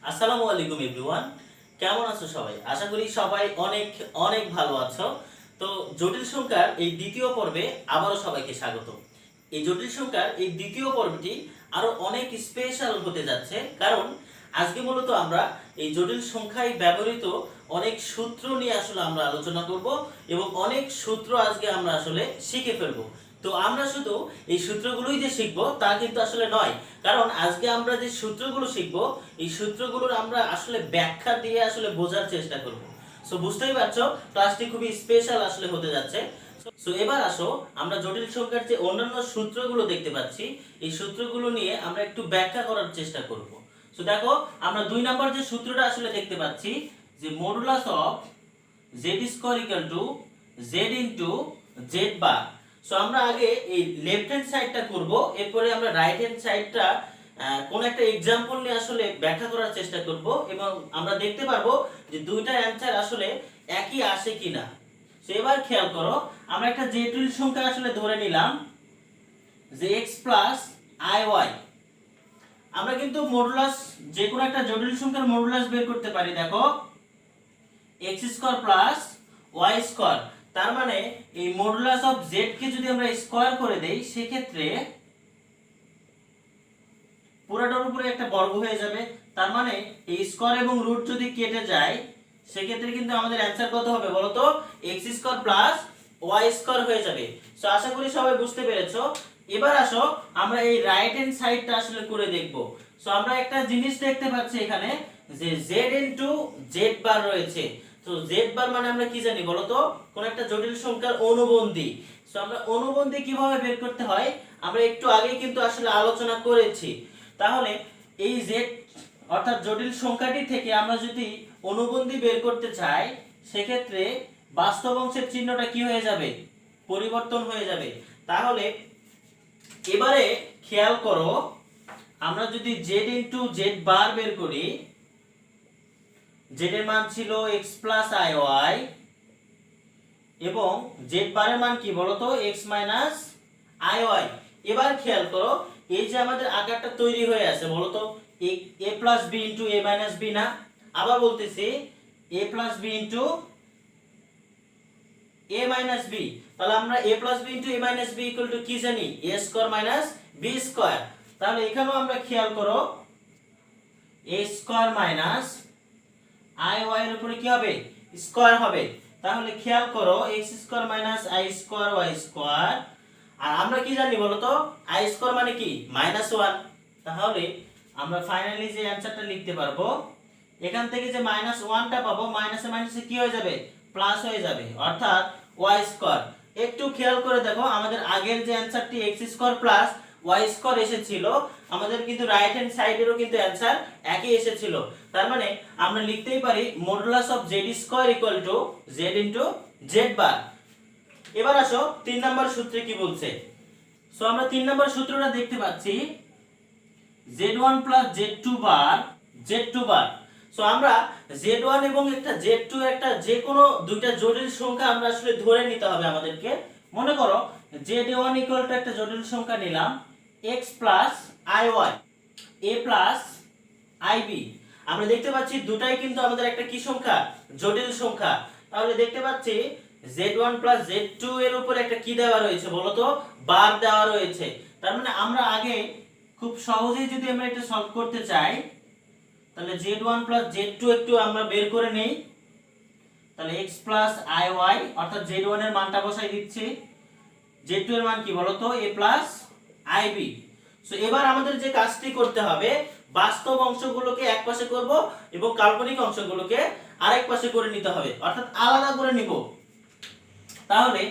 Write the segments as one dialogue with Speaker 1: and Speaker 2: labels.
Speaker 1: আসসালামু আলাইকুম এভরিওয়ান। কেমন আছো সবাই? আশা করি সবাই অনেক অনেক ভালো আছো। তো জটিল সংখ্যার এই দ্বিতীয় পর্বে আবারও সবাইকে স্বাগত। এই জটিল সংখ্যার এই দ্বিতীয় পর্বটি আরো অনেক স্পেশাল হতে যাচ্ছে, কারণ আজকে মূলত আমরা এই জটিল সংখ্যায় ব্যবহৃত অনেক সূত্র নিয়ে আসলে আমরা আলোচনা করব এবং অনেক সূত্র আজকে আমরা আসলে শিখে ফেলবো। তো আমরা শুধু এই সূত্রগুলোই যে শিখবো তা কিন্তু আসলে নয়, কারণ আজকে আমরা যে সূত্রগুলো শিখবো এই সূত্রগুলোর আমরা আসলে ব্যাখ্যা দিয়ে আসলে বোঝার চেষ্টা করব। সো বুঝতেই পারছো ক্লাসটি খুবই স্পেশাল আসলে হতে যাচ্ছে। সো এবার আসো আমরা জটিল সংখ্যার যে অন্যান্য সূত্রগুলো দেখতে পাচ্ছি এই সূত্রগুলো নিয়ে আমরা একটু ব্যাখ্যা করার চেষ্টা করব। সো দেখো আমরা 2 নাম্বার যে সূত্রটা আসলে দেখতে পাচ্ছি যে modulus of Z square equal to Z into Z bar. So আমরা আগে এই লেফট হ্যান্ড সাইডটা করব, এরপরে আমরা রাইট হ্যান্ড সাইডটা কোন একটা এক্সাম্পল নিয়ে আসলে ব্যাখ্যা করার চেষ্টা করব এবং আমরা দেখতে পারবো যে দুইটা অ্যানসার আসলে একই আসে কিনা। সো এবার খেয়াল করো, আমরা একটা জটিল সংখ্যা আসলে ধরে নিলাম যে x iy। আমরা কিন্তু মডুলাস যে কোনো একটা জটিল সংখ্যার মডুলাস বের করতে পারি। দেখো x square plus y square, তার মানে এই মডুলাস অফ z কে যদি আমরা স্কয়ার করে দেই সেক্ষেত্রে পুরোটার উপরে একটা বর্গ হয়ে যাবে। তার মানে এই স্কয়ার এবং রুট যদি কেটে যায় সেক্ষেত্রে কিন্তু আমাদের অ্যানসার কত হবে বলো তো? x square plus y square হয়ে যাবে। সো আশা করি সবাই বুঝতে পেরেছো। এবার আসো আমরা এই রাইট হ্যান্ড সাইডটা আসলে করে দেখব। সো আমরা একটা জিনিস দেখতে পাচ্ছি এখানে যে z ইনটু z বার রয়েছে। তো z বার মানে আমরা কি জানি বলো তো? কোন একটা জটিল সংখ্যার অনুবন্ধী। সো আমরা অনুবন্ধী কিভাবে বের করতে হয় আমরা একটু আগেই কিন্তু আসলে আলোচনা করেছি। তাহলে এই z অর্থাৎ জটিল সংখ্যাটি থেকে আমরা যদি অনুবন্ধী বের করতে চাই সেক্ষেত্রে বাস্তব অংশের চিহ্নটা কি হয়ে যাবে? পরিবর্তন হয়ে যাবে। তাহলে এবারে খেয়াল করো, আমরা যদি z ইনটু z বার বের করি, z এর মান ছিল x iy এবং z বারের মান কি বলতো? x iy। এবার খেয়াল করো এই যে আমাদের আকারটা তৈরি হয়ে আছে বলতো a plus b into a minus b না? আবার বলতেছি a plus b into a minus b। তাহলে আমরা a plus b into a minus b equal to কি জানি? a square minus b square. তাহলে এখানেও আমরা খেয়াল করো a স্কয়ার মাইনাস iy এর উপরে কি হবে? স্কয়ার হবে। তাহলে খেয়াল করো x square minus i square y square. আর আমরা কি জানি বলতো? i স্কয়ার মানে কি? -1। তাহলে আমরা ফাইনালি যে অ্যানসারটা লিখতে পারবো এখান থেকে যে -1টা পাবো মাইনাসে মাইনাসে কি হয়ে যাবে? প্লাস হয়ে যাবে, অর্থাৎ y স্কয়ার। একটু খেয়াল করে দেখো আমাদের আগের যে অ্যানসারটি x square plus y square এসেছিল আমাদের কিন্তু রাইট হ্যান্ড সাইডেরও কিন্তু অ্যানসার একই এসেছিল। তার মানে আমরা লিখতেই পারি modulus of z square equal to z into z বার। এবার আসো 3 নাম্বার সূত্রে কি বলছে। সো আমরা 3 নাম্বার সূত্রটা দেখতে পাচ্ছি z1 z2 বার z2 বার। সো আমরা z1 এবং একটা z2 একটা যে কোনো দুইটা জটিল সংখ্যা আমরা আসলে ধরে নিতে হবে আমাদেরকে। মনে করো z1 ইকুয়াল টু একটা জটিল সংখ্যা নিলাম x iy a ib। আমরা দেখতে পাচ্ছি দুটাই কিন্তু আমাদের একটা কি সংখ্যা? জটিল সংখ্যা। তাহলে দেখতে পাচ্ছি z1 z2 এর উপরে একটা কি দেওয়া রয়েছে বলো তো? বার দেওয়া রয়েছে। তার মানে আমরা আগে খুব সহজেই যদি আমরা এটা সলভ করতে চাই তাহলে z1 z2 একটু আমরা বের করে নেই। তাহলে x iy অর্থাৎ z1 এর মানটা বসাই দিচ্ছি, z2 এর মান কি বলতো? a ib। সো এবার আমাদের যে কাজটি করতে হবে বাস্তব অংশগুলোকে এক পাশে করব এবং কাল্পনিক অংশগুলোকে আরেক পাশে করে নিতে হবে, অর্থাৎ আলাদা করে নিব। তাহলে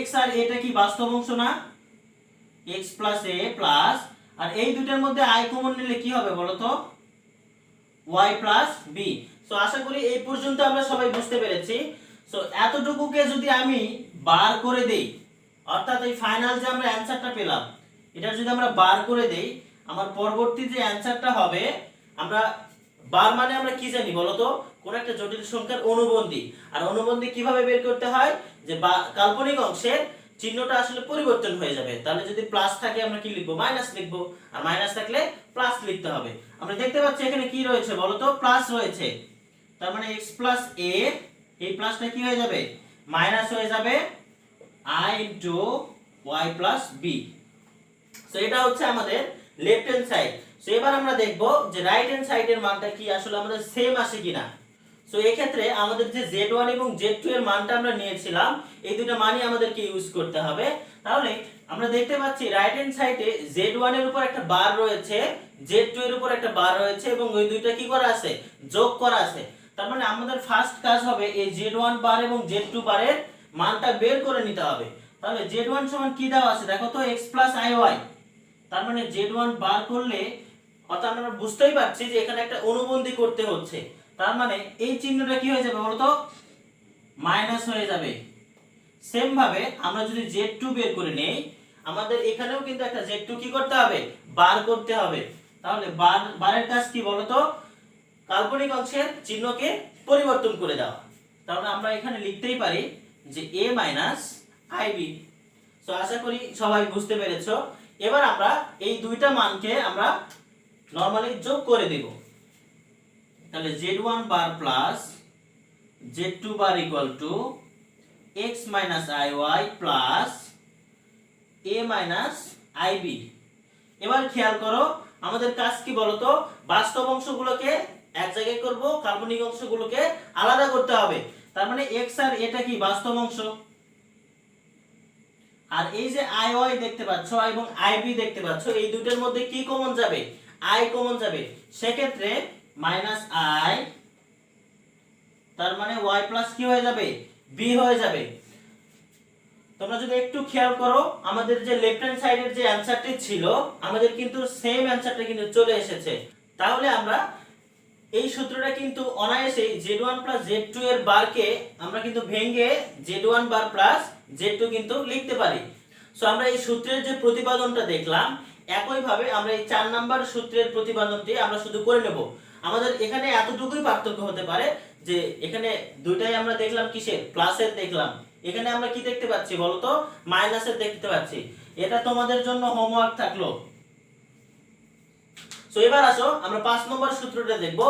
Speaker 1: x আর এটা কি বাস্তব অংশ না? x a প্লাস আর এই দুটোর মধ্যে i কমন নিলে কি হবে বলো তো? y b। সো আশা করি এই পর্যন্ত আমরা সবাই বুঝতে পেরেছি। সো এতটুকুকে যদি আমি বার করে দেই, অর্থাৎ এই ফাইনাল যে আমরা অ্যানসারটা পেলাম এটা যদি আমরা বার করে দেই আমার পরবর্তী যে অ্যানসারটা হবে, আমরা বার মানে আমরা কি জানি বলো তো? কোন একটা জটিল সংখ্যার অনুবন্ধী। আর অনুবন্ধী কিভাবে বের করতে হয়? যে কাল্পনিক অংশের চিহ্নটা আসলে পরিবর্তন হয়ে যাবে। তাহলে যদি প্লাস থাকে আমরা কি লিখবো, মাইনাস লিখবো, আর মাইনাস থাকলে প্লাস লিখতে হবে। আমরা দেখতে পাচ্ছি এখানে কি রয়েছে বলো তো, প্লাস রয়েছে। তার মানে x প্লাস a, এই প্লাসটা কি হয়ে যাবে, মাইনাস হয়ে যাবে i into y plus b। So এটা হচ্ছে আমাদের লেফট হ্যান্ড সাইড। সো এবার আমরা দেখব যে রাইট হ্যান্ড সাইডের মানটা কি আসলে আমাদের সেম আসে কিনা। সো এই ক্ষেত্রে আমাদের যে z1 এবং z2 এর মানটা আমরা নিয়েছিলাম, এই দুটো মানই আমাদেরকে ইউজ করতে হবে। তাহলে আমরা দেখতে পাচ্ছি রাইট হ্যান্ড সাইডে z1 এর উপর একটা বার রয়েছে, z2 এর উপর একটা বার রয়েছে, এবং ওই দুইটা কি করা আছে, যোগ করা আছে। তার মানে আমাদের ফার্স্ট কাজ হবে এই z1 বার এবং z2 বারের মানটা বের করে নিতে হবে। তাহলে z1 সমান কি দেওয়া আছে দেখো তো, x iy। তার মানে z1 বার করলে, অর্থাৎ আমরা বুঝতেই পারছি যে এখানে একটা অনুবন্ধী করতে হচ্ছে। তার মানে এই চিহ্নটা কি হয়ে যাবে বলতো, মাইনাস হয়ে যাবে। সেম ভাবে আমরা যদি z2 বের করে নেই, আমাদের এখানেও কিন্তু একটা z2 কি করতে হবে, বার করতে হবে। তাহলে বারের কাজ কি বলতো, কাল্পনিক অংশের চিহ্নকে পরিবর্তন করে দেওয়া। তাহলে আমরা এখানে লিখতেই পারি যে a ib। সো আশা করি সবাই বুঝতে পেরেছো। এবার আমরা এই দুইটা মানকে আমরা নরমালি যোগ করে দেব। তাহলে z1 bar plus z2 bar equal two x iy plus a ib। এবার খেয়াল করো আমাদের কাজ কি বলতো, বাস্তব অংশগুলোকে এক জায়গায় করব, কাল্পনিক অংশগুলোকে আলাদা করতে হবে। তার মানে x আর এটা কি বাস্তব অংশ, আর এই যে iy দেখতে পাচ্ছ এবং ib দেখতে পাচ্ছ, এই দুটোর মধ্যে কি কমন যাবে, i কমন যাবে। সেক্ষেত্রে মাইনাস i, তার মানে y প্লাস কি হয়ে যাবে, b হয়ে যাবে। তোমরা যদি একটু খেয়াল করো আমাদের যে লেফট হ্যান্ড সাইডের যে অ্যানসারটি ছিল, আমাদের কিন্তু সেম অ্যানসারটা কিন্তু চলে এসেছে। তাহলে আমরা এই সূত্রটা কিন্তু অনায়াসেই z1 z2 এর বারকে আমরা কিন্তু ভেঙে z1 বার z2 কিন্তু লিখতে পারি। সো আমরা এই সূত্রের যে প্রতিপাদনটা দেখলাম, একই ভাবে আমরা এই 4 নাম্বার সূত্রের প্রতিপাদনটি আমরা শুধু করে নেব। আমাদের এখানে এতটুকুই পার্থক্য হতে পারে যে এখানে দুইটাই আমরা দেখলাম কিসের, প্লাসের দেখলাম। এখানে আমরা কি দেখতে পাচ্ছি বলতো, মাইনাসের দেখতে পাচ্ছি। এটা তোমাদের জন্য হোমওয়ার্ক থাকলো। সো এবার আসো আমরা 5 নম্বর সূত্রটা দেখব,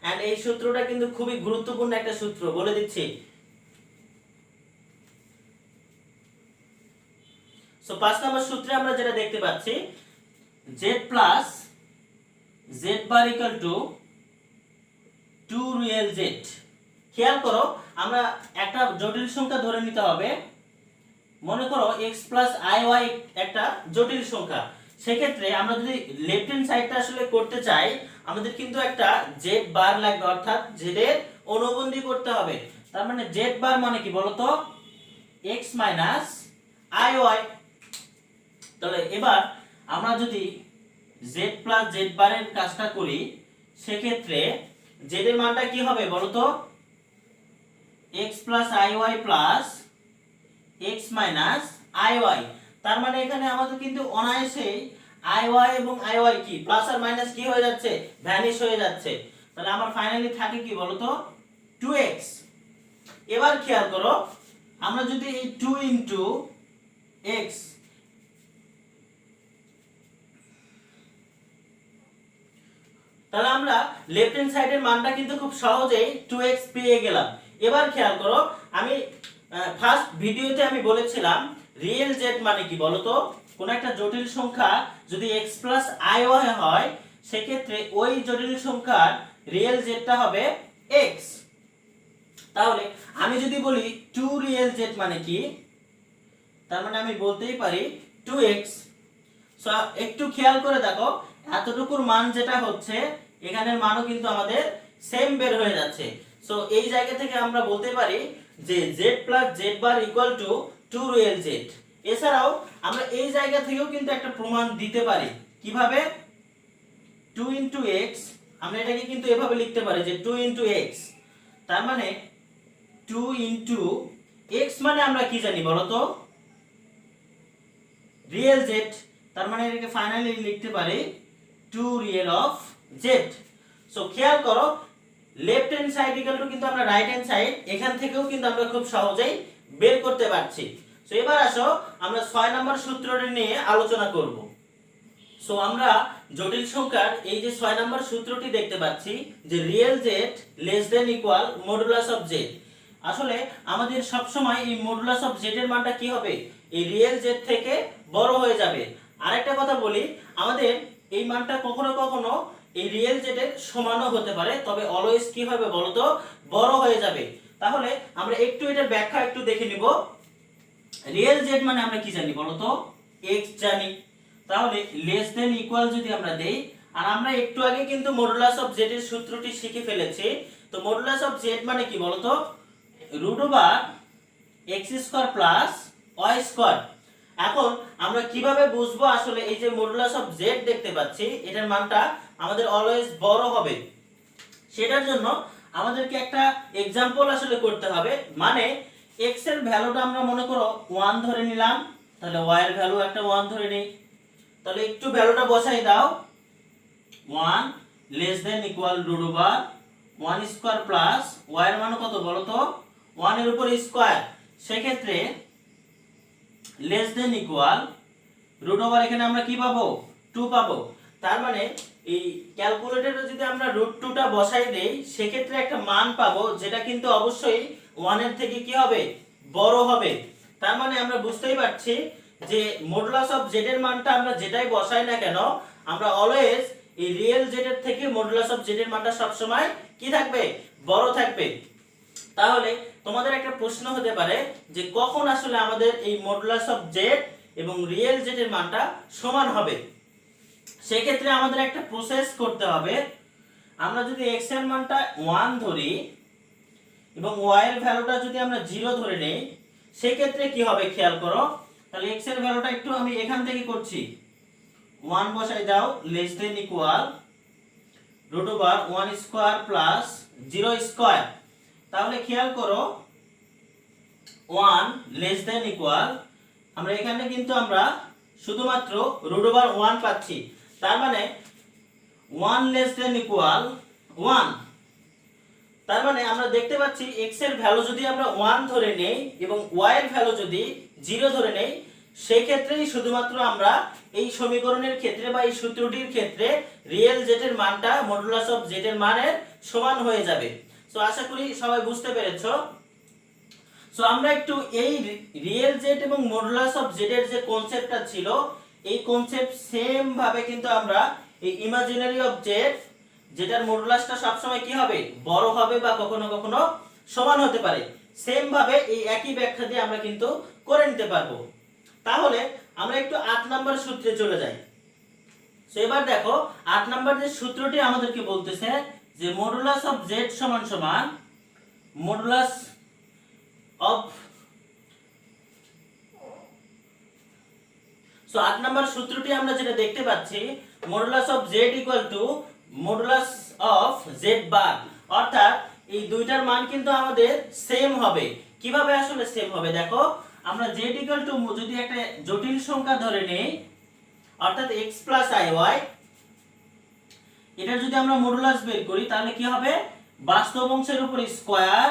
Speaker 1: এন্ড এই সূত্রটা কিন্তু খুবই গুরুত্বপূর্ণ একটা সূত্র, বলে দিচ্ছি। সো 5 নম্বর সূত্রে আমরা যেটা দেখতে পাচ্ছি, z প্লাস z বার ইকুয়াল টু 2 রিয়েল z। খেয়াল করো আমরা একটা জটিল সংখ্যা ধরে নিতে হবে। মনে করো x প্লাস iy একটা জটিল সংখ্যা। সেক্ষেত্রে আমরা যদি লেফট হ্যান্ড সাইডটা আসলে করতে চাই, আমাদের কিন্তু একটা z বার লাগবে, অর্থাৎ z এর অনুবন্ধী করতে হবে। তার মানে z বার মানে কি বলতো, x iy। তাহলে এবার আমরা যদি z প্লাস z বারের কাজটা করি, সেক্ষেত্রে z এর মানটা কি হবে বলতো, x plus iy plus x iy। তার মানে এখানে আমাদের কিন্তু অনায়াসেই iy এবং iy কি প্লাস আর মাইনাস কি হয়ে যাচ্ছে, ভ্যানিশ হয়ে যাচ্ছে। তাহলে আমার ফাইনালি থাকে কি বলতো, 2x। এবার খেয়াল করো আমরা যদি এই 2 ইনটু x, তাহলে আমরা লেফট হ্যান্ড সাইডের মানটা কিন্তু খুব সহজেই 2x পেয়ে গেলাম। এবার খেয়াল করো আমি ফার্স্ট ভিডিওতে আমি বলেছিলাম রিয়েল z মানে কি বলতো, কোন একটা জটিল সংখ্যা যদি x প্লাস iy হয়, সেক্ষেত্রে ওই জটিল সংখ্যার রিয়েল জেডটা হবে x। তাহলে আমি যদি বলি 2 রিয়েল z মানে কি, তার মানে আমি বলতেই পারি 2x। সো একটু খেয়াল করে দেখো এতটুকুর মান যেটা হচ্ছে, এখানের মানও কিন্তু আমাদের সেম বের হয়ে যাচ্ছে। সো এই জায়গা থেকে আমরা বলতে পারি যে z প্লাস z বার ইকুয়াল টু 2 রিয়েল z। এছাড়াও আমরা এই জায়গা থেকেও কিন্তু একটা প্রমাণ দিতে পারি। কিভাবে, 2 ইনটু x, আমরা এটাকে কিন্তু এভাবে লিখতে পারি যে 2 ইনটু x। তার মানে 2 ইনটু x মানে আমরা কি জানি বলতো, রিয়েল z। তার মানে এটাকে ফাইনালি লিখতে পারি 2 রিয়েল অফ z। সো খেয়াল করো left hand side equal to কিন্তু আমরা রাইট হ্যান্ড সাইড এখান থেকেও কিন্তু আমরা খুব সহজেই বের করতে পারছি। সো এবার আসো আমরা 6 নম্বর সূত্রটি নিয়ে আলোচনা করব। সো আমরা জটিল সংখ্যার এই যে 6 নম্বর সূত্রটি দেখতে পাচ্ছি যে real Z less than equal modulus of Z. আসলে আমাদের সব সময় এই মডুলাস অফ জেড এর মানটা কি হবে, এই রিয়েল জেড থেকে বড় হয়ে যাবে। আরেকটা কথা বলি, আমাদের এই মানটা কখনো কখনো এই রিয়েল জেড এর সমানও হতে পারে, তবে অলওয়েজ কি হবে বলতো, বড় হয়ে যাবে। তাহলে আমরা একটু এটার ব্যাখ্যা একটু দেখে নিব। রিয়েল জেড মানে আমরা কি জানি বলতো, x জানি। তাহলে লেস দেন ইকুয়াল যদি আমরা দেই, আর আমরা একটু আগে কিন্তু মডুলাস অফ জেড এর সূত্রটি শিখে ফেলেছি। তো মডুলাস অফ জেড মানে কি বলতো, root over x square plus y square. এখন আমরা কিভাবে বুঝবো আসলে এই যে মডুলাস অফ জেড দেখতে পাচ্ছি এটার মানটা আমাদের অলওয়েজ বড় হবে, সেটার জন্য আমাদেরকে একটা एग्जांपल আসলে করতে হবে। মানে x এর ভ্যালুটা আমরা মনে করো 1 ধরে নিলাম, তাহলে y এর ভ্যালু একটা 1 ধরে নেই। তাহলে একটু ভ্যালুটা বসাই দাও, 1 less than equal root over 1 square plus y এর মান কত বলো তো, 1 এর উপর স্কয়ার। সেই ক্ষেত্রে less than equal root over, এখানে আমরা কি পাবো, 2 পাবো। তার মানে এই ক্যালকুলেটরে যদি আমরা √2টা বসাই দেই সেক্ষেত্রে একটা মান পাবো যেটা কিন্তু অবশ্যই 1 এর থেকে কি হবে, বড় হবে। তার মানে আমরা বুঝতেই পারছি যে মডুলাস অফ জেড এর মানটা আমরা যেটাই বসাই না কেন, আমরা অলওয়েজ এই রিয়েল জেড এর থেকে মডুলাস অফ জেড এর মানটা সব সময় কি থাকবে, বড় থাকবে। তাহলে তোমাদের একটা প্রশ্ন হতে পারে যে কখন আসলে আমাদের এই মডুলাস অফ জেড এবং রিয়েল জেড এর মানটা সমান হবে। সেই ক্ষেত্রে আমাদের একটা প্রসেস করতে হবে। আমরা যদি x এর মানটা 1 ধরি এবং y এর ভ্যালুটা যদি আমরা 0 ধরে নেই, সেই ক্ষেত্রে কি হবে খেয়াল করো। তাহলে x এর ভ্যালুটা একটু আমি এখান থেকে করছি, 1 বসাই দাও less than equal root over 1 square plus 0 square. তাহলে খেয়াল করো 1 লেস দেন ইকুয়াল, আমরা এখানে কিন্তু আমরা শুধুমাত্র রুট ওভার 1 পাচ্ছি। তার মানে 1 লেস দেন ইকুয়াল 1। তার মানে আমরা দেখতে পাচ্ছি x এর ভ্যালু যদি আমরা 1 ধরে নেই এবং y এর ভ্যালু যদি 0 ধরে নেই, সেই ক্ষেত্রেই শুধুমাত্র আমরা এই সমীকরণের ক্ষেত্রে বা এই সূত্রটির ক্ষেত্রে রিয়েল জেড এর মানটা মডুলাস অফ জেড এর মানের সমান হয়ে যাবে। সো আশা করি সবাই বুঝতে পেরেছো। সো আমরা একটু এই রিয়েল জেড এবং মডুলাস অফ জেড এর যে কনসেপ্টটা ছিল, এই কনসেপ্ট সেম ভাবে কিন্তু আমরা এই ইমাজিনারি অফ জেড, যেটার মডুলাসটা সব সময় কি হবে, বড় হবে বা কখনো কখনো সমান হতে পারে, সেম ভাবে এই একই ব্যাখ্যা দিয়ে আমরা কিন্তু করে নিতে পারবো। তাহলে আমরা একটু 8 নাম্বার সূত্রে চলে যাই। সো এবার দেখো 8 নাম্বার যে সূত্রটি আমাদেরকে বলতেছে যে মডুলাস অফ জেড সমান সমান মডুলাস অফ। সো 8 নাম্বার সূত্রটি আমরা যেটা দেখতে পাচ্ছি, modulus of Z equal to modulus of Z bar, অর্থাৎ এই দুইটার মান কিন্তু আমাদের সেম হবে। কিভাবে আসলে সেম হবে দেখো, আমরা জেড ইকুয়াল টু যদি একটা জটিল সংখ্যা ধরে নেই, অর্থাৎ x প্লাস iy, এটা যদি আমরা মডুলাস বের করি তাহলে কি হবে, বাস্তব অংশের উপর স্কয়ার,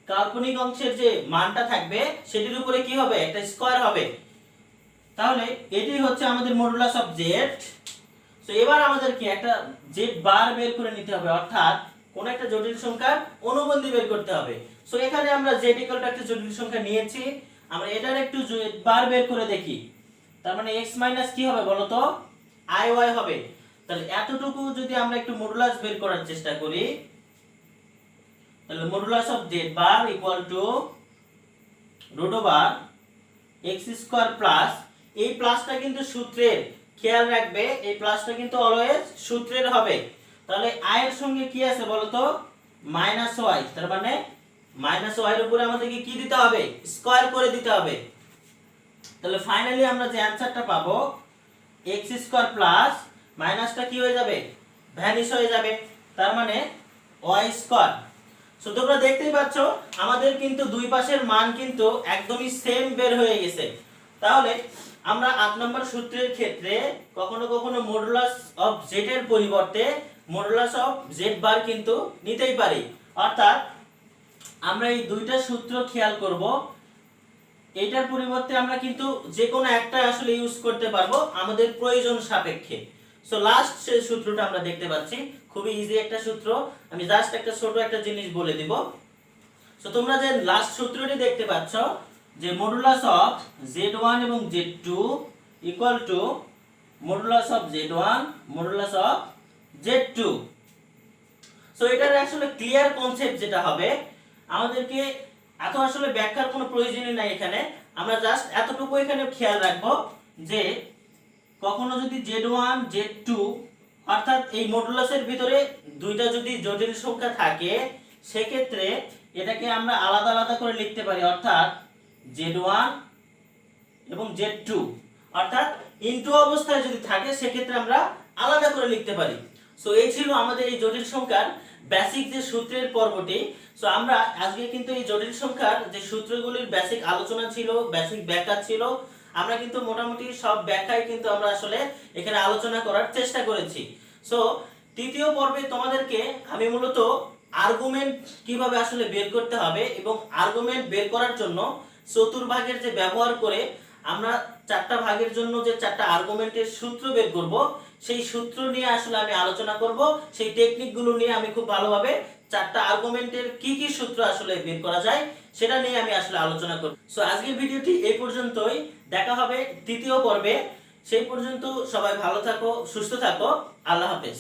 Speaker 1: কাল্পনিক অংশের যে মানটা থাকবে সেটির উপরে কি হবে, একটা স্কয়ার হবে। তাহলে এটি হচ্ছে আমাদের মডুলাস অফ জেড। সো এবার আমাদের কি একটা জেড বার বের করে নিতে হবে, অর্থাৎ কোন একটা জটিল সংখ্যার অনুবন্ধী বের করতে হবে। সো এখানে আমরা জেড ইকুয়াল টু একটা জটিল সংখ্যা নিয়েছি, আমরা এটার একটু জেড বার বের করে দেখি। তার মানে x মাইনাস কি হবে বলো তো, iy হবে। তাহলে এতটুকু যদি আমরা একটু মডুলাস বের করার চেষ্টা করি, তাহলে modulus of Z bar equal to root over x square plus, এই প্লাসটা কিন্তু সূত্রের, খেয়াল রাখবে এই প্লাসটা কিন্তু অলওয়েজ সূত্রের হবে। তাহলে i এর সঙ্গে কি আছে বলো তো, মাইনাস y, তার মানে মাইনাস y এর উপরে আমাদেরকে কি দিতে হবে, স্কয়ার করে দিতে হবে। তাহলে ফাইনালি আমরা যে অ্যানসারটা পাবো x স্কয়ার প্লাস মাইনাসটা কি হয়ে যাবে, ভ্যানিশ হয়ে যাবে, তার মানে y স্কয়ার। সো তোমরা দেখতেই পাচ্ছ আমাদের কিন্তু দুই পাশের মান কিন্তু একদমই সেম বের হয়ে গেছে। তাহলে আমরা 8 নম্বর সূত্রের ক্ষেত্রে কখনো কখনো মডুলাস অফ জেড এর পরিবর্তে মডুলাস অফ জেড বার কিন্তু নিতেই পারি। অর্থাৎ আমরা এই দুইটা সূত্র খেয়াল করব, এটার পরিবর্তে আমরা কিন্তু যে কোনো একটা আসলে ইউজ করতে পারবো আমাদের প্রয়োজন সাপেক্ষে। সো লাস্ট যে সূত্রটা আমরা দেখতে পাচ্ছি, খুবই ইজি একটা সূত্র, আমি জাস্ট একটা ছোট একটা জিনিস বলে দিব। সো তোমরা যে লাস্ট সূত্রটি দেখতে পাচ্ছ যে মডুলাস অফ z1 এবং z2 equal to modulus of z1 modulus of z2। So এটার আসলে ক্লিয়ার কনসেপ্ট যেটা হবে, আমাদেরকে এত আসলে ব্যাখ্যার কোনো প্রয়োজনই নাই এখানে, আমরা জাস্ট এতটুকু এখানে খেয়াল রাখবো যে কখনো যদি z1 z2 অর্থাৎ এই মডুলাসের ভিতরে দুইটা যদি জটিল সংখ্যা থাকে সেক্ষেত্রে এটাকে আমরা আলাদা আলাদা করে লিখতে পারি, অর্থাৎ z1 এবং z2 অর্থাৎ ইনটু অবস্থায় যদি থাকে সেক্ষেত্রে আমরা আলাদা করে লিখতে পারি। সো এই ছিল আমাদের এই জটিল সংখ্যার বেসিক যে সূত্রের পর্বটি। সো আমরা আজকে কিন্তু এই জটিল সংখ্যার যে সূত্রগুলির বেসিক আলোচনা ছিল, বেসিক ব্যাখ্যা ছিল, আমরা কিন্তু মোটামুটি সব ব্যাখ্যাই কিন্তু আমরা আসলে এখানে আলোচনা করার চেষ্টা করেছি। সো তৃতীয় পর্বে তোমাদেরকে আমি মূলত আর্গুমেন্ট কিভাবে আসলে বের করতে হবে এবং আর্গুমেন্ট বের করার জন্য চতুর্ভাগের যে ব্যবহার করে আমরা চারটা ভাগের জন্য যে চারটা আর্গুমেন্টের সূত্র বের করব, সেই সূত্র নিয়ে আসলে আমি আলোচনা করব। সেই টেকনিকগুলো নিয়ে আমি খুব ভালোভাবে চারটা আর্গুমেন্টের কি কি সূত্র আসলে বের করা যায় সেটা নিয়ে আমি আসলে আলোচনা করব। সো আজকের ভিডিওটি এই পর্যন্তই, দেখা হবে তৃতীয় পর্বে। সেই পর্যন্ত সবাই ভালো থাকো, সুস্থ থাকো, আল্লাহ হাফেজ।